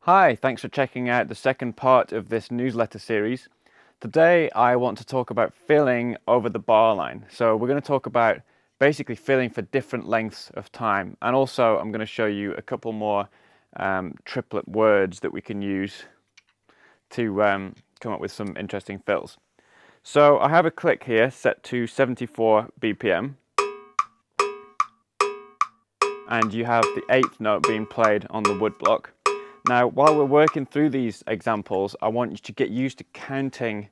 Hi, thanks for checking out the second part of this newsletter series. Today I want to talk about filling over the bar line. So we're going to talk about basically filling for different lengths of time, and also I'm going to show you a couple more triplet words that we can use to come up with some interesting fills. So I have a click here set to 74 BPM, and you have the 8th note being played on the wood block. Now, while we're working through these examples, I want you to get used to counting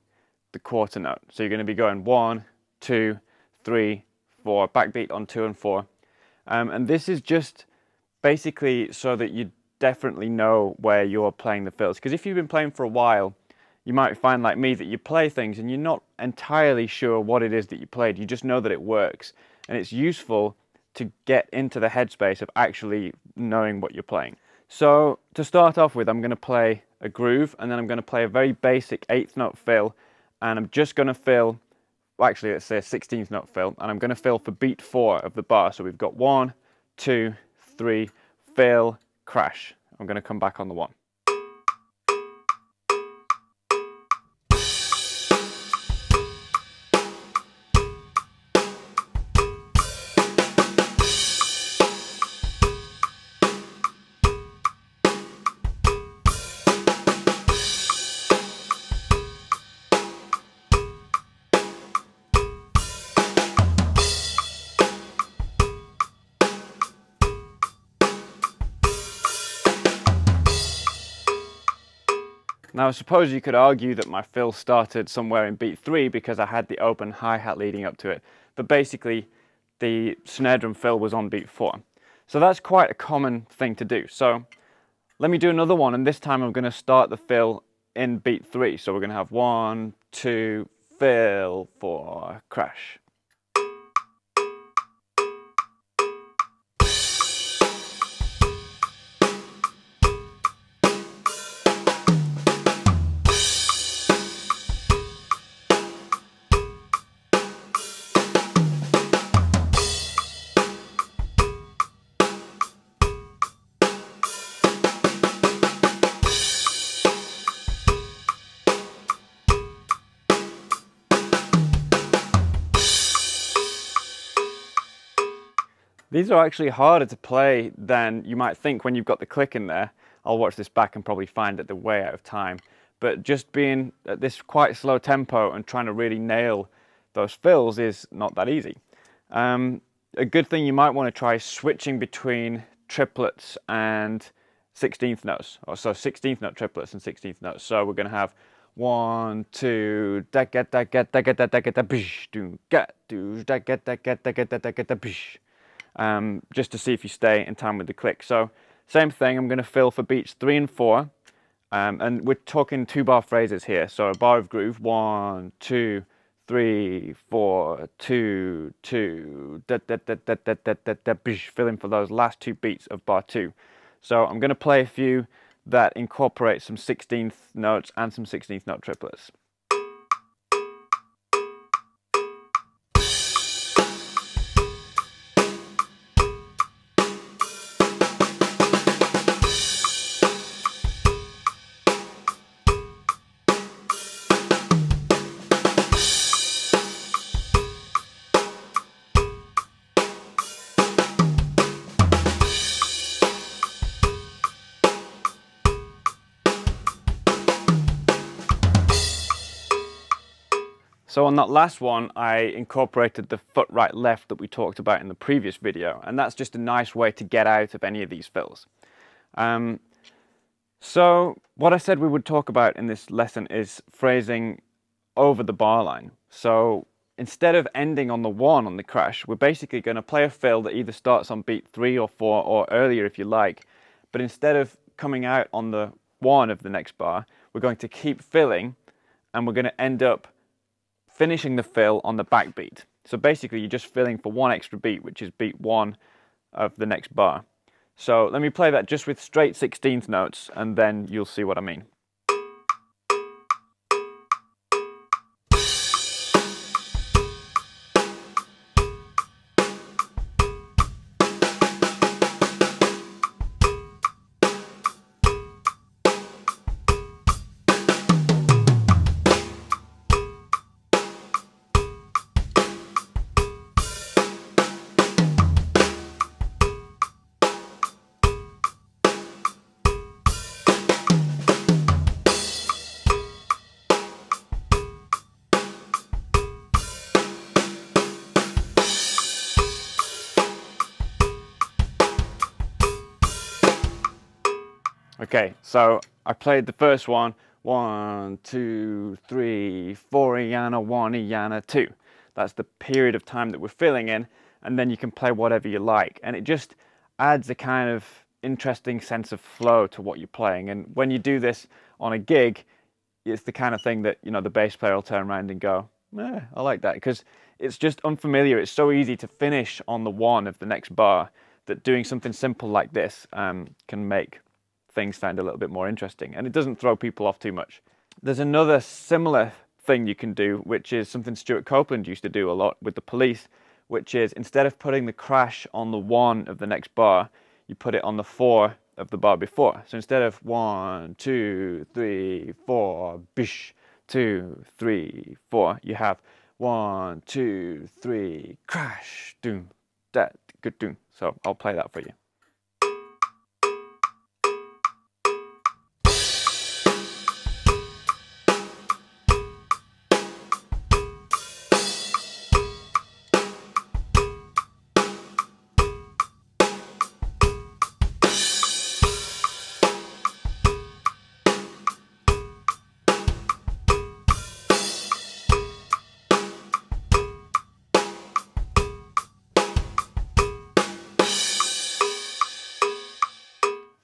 the quarter note. So you're going to be going 1, 2, 3, 4, backbeat on 2 and 4. And this is just basically so that you definitely know where you're playing the fills. Because if you've been playing for a while, you might find, like me, that you play things and you're not entirely sure what it is that you played. You just know that it works. And it's useful to get into the headspace of actually knowing what you're playing. So to start off with, I'm going to play a groove, and then I'm going to play a very basic 8th note fill, and I'm just going to fill, well, actually let's say a 16th note fill, and I'm going to fill for beat 4 of the bar. So we've got 1, 2, 3, fill, crash. I'm going to come back on the 1. Now I suppose you could argue that my fill started somewhere in beat 3 because I had the open hi-hat leading up to it, but basically the snare drum fill was on beat 4. So that's quite a common thing to do. So let me do another one, and this time I'm going to start the fill in beat 3. So we're going to have 1, 2, fill, 4, crash. These are actually harder to play than you might think when you've got the click in there. I'll watch this back and probably find it the way out of time. But just being at this quite slow tempo and trying to really nail those fills is not that easy. A good thing you might want to try switching between triplets and 16th notes, or so 16th note triplets and 16th notes. So we're going to have 1, 2, da get da get da get da da get da bish do get do da get da get da get da da get da bish. Just to see if you stay in time with the click. So same thing, I'm going to fill for beats 3 and 4, and we're talking 2-bar phrases here. So a bar of groove, 1, 2, 3, 4, 2, 2, da da da da da da da da bish, filling for those last 2 beats of bar 2. So I'm going to play a few that incorporate some 16th notes and some 16th note triplets. So on that last one, I incorporated the foot right left that we talked about in the previous video, and that's just a nice way to get out of any of these fills. So what I said we would talk about in this lesson is phrasing over the bar line. So instead of ending on the 1 on the crash, we're basically going to play a fill that either starts on beat 3 or 4 or earlier if you like, but instead of coming out on the 1 of the next bar, we're going to keep filling, and we're going to end up finishing the fill on the backbeat. So basically you're just filling for 1 extra beat, which is beat 1 of the next bar. So let me play that just with straight 16th notes, and then you'll see what I mean. Okay, so I played the first one, 1, 2, 3, 4 Iana, 1 Iana, 2. That's the period of time that we're filling in, and then you can play whatever you like. And it just adds a kind of interesting sense of flow to what you're playing. And when you do this on a gig, it's the kind of thing that, you know, the bass player will turn around and go, I like that, because it's just unfamiliar. It's so easy to finish on the 1 of the next bar that doing something simple like this can make things sound a little bit more interesting, and it doesn't throw people off too much. There's another similar thing you can do, which is something Stuart Copeland used to do a lot with the Police, which is instead of putting the crash on the 1 of the next bar, you put it on the 4 of the bar before. So instead of 1, 2, 3, 4, bish, 2, 3, 4, you have 1, 2, 3, crash, doom, that, good doom. So I'll play that for you.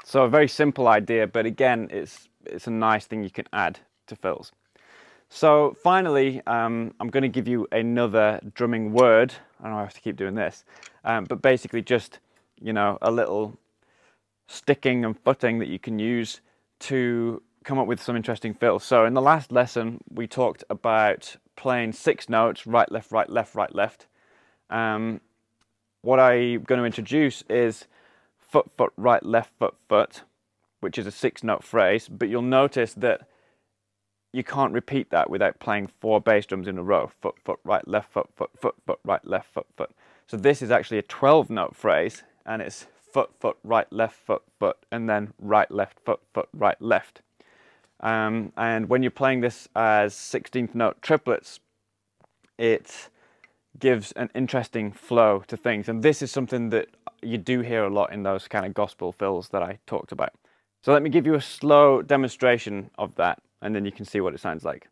So a very simple idea, but again, it's a nice thing you can add to fills. So finally, I'm going to give you another drumming word. I don't know, I have to keep doing this, but basically just, you know, a little sticking and footing that you can use to come up with some interesting fills. So in the last lesson, we talked about playing 6 notes, right, left, right, left, right, left. What I'm going to introduce is foot, foot, right, left, foot, foot, which is a 6-note phrase, but you'll notice that you can't repeat that without playing 4 bass drums in a row. Foot, foot, right, left, foot, foot, foot, foot, right, left, foot, foot. So this is actually a 12-note phrase, and it's foot, foot, right, left, foot, foot, and then right, left, foot, foot, right, left. And when you're playing this as 16th note triplets, it gives an interesting flow to things, and this is something that you do hear a lot in those kind of gospel fills that I talked about. So let me give you a slow demonstration of that, and then you can see what it sounds like.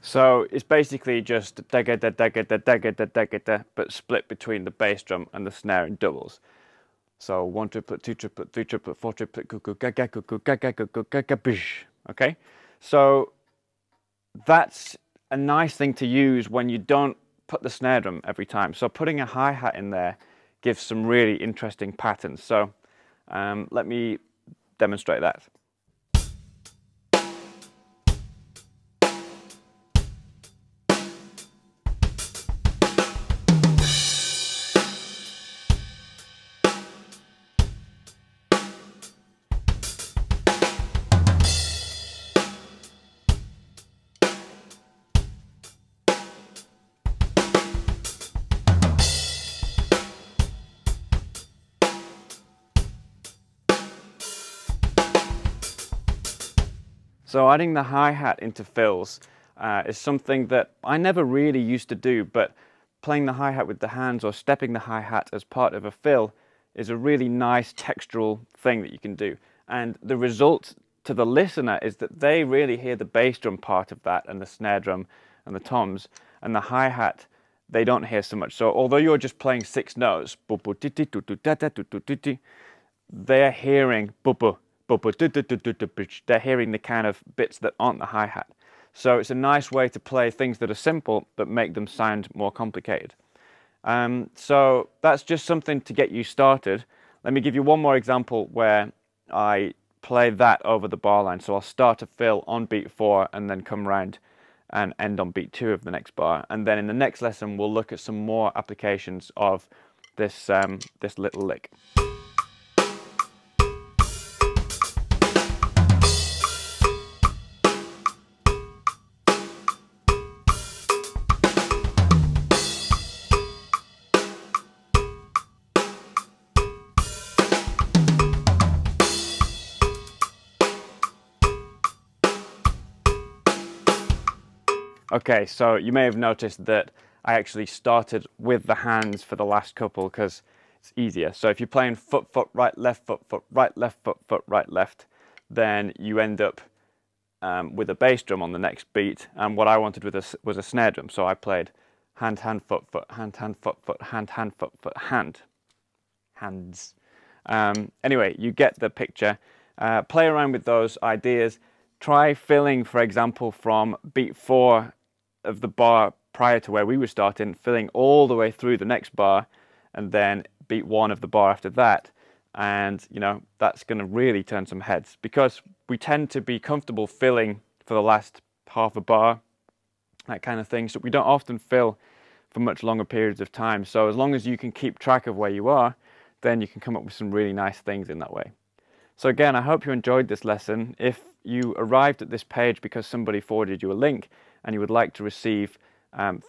So it's basically just dagga da dagga da dagga da dagga da, but split between the bass drum and the snare in doubles. So 1 triplet, 2 triplet, 3 triplet, 4 triplet, cuckoo, gaga, cuckoo, gaga, cuckoo, gaga, bish. Okay, so that's a nice thing to use when you don't put the snare drum every time. So putting a hi-hat in there gives some really interesting patterns. So let me demonstrate that. So adding the hi-hat into fills is something that I never really used to do, but playing the hi-hat with the hands or stepping the hi-hat as part of a fill is a really nice textural thing that you can do. And the result to the listener is that they really hear the bass drum part of that and the snare drum and the toms, and the hi-hat they don't hear so much. So although you're just playing 6 notes, they're hearing they're hearing the kind of bits that aren't the hi-hat. So it's a nice way to play things that are simple but make them sound more complicated. So that's just something to get you started. Let me give you one more example where I play that over the bar line. So I'll start to fill on beat 4 and then come round and end on beat 2 of the next bar. And then in the next lesson, we'll look at some more applications of this, this little lick. Okay, so you may have noticed that I actually started with the hands for the last couple because it's easier. So if you're playing foot, foot, right, left, foot, foot, right, left, foot, foot, right, left, then you end up with a bass drum on the next beat. And what I wanted was a snare drum. So I played hand, hand, foot, foot, hand, hand, foot, foot, hand, hand, foot, foot, hand. Hands. Anyway, you get the picture. Play around with those ideas. Try filling, for example, from beat 4 of the bar prior to where we were starting, filling all the way through the next bar, and then beat 1 of the bar after that. And, you know, that's going to really turn some heads, because we tend to be comfortable filling for the last half a bar, that kind of thing. So we don't often fill for much longer periods of time. So as long as you can keep track of where you are, then you can come up with some really nice things in that way. So again, I hope you enjoyed this lesson. If you arrived at this page because somebody forwarded you a link and you would like to receive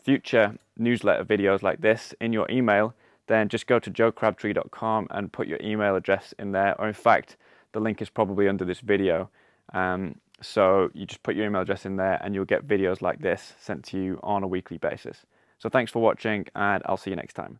future newsletter videos like this in your email, then just go to joecrabtree.com and put your email address in there. Or in fact, the link is probably under this video. So you just put your email address in there and you'll get videos like this sent to you on a weekly basis. So thanks for watching, and I'll see you next time.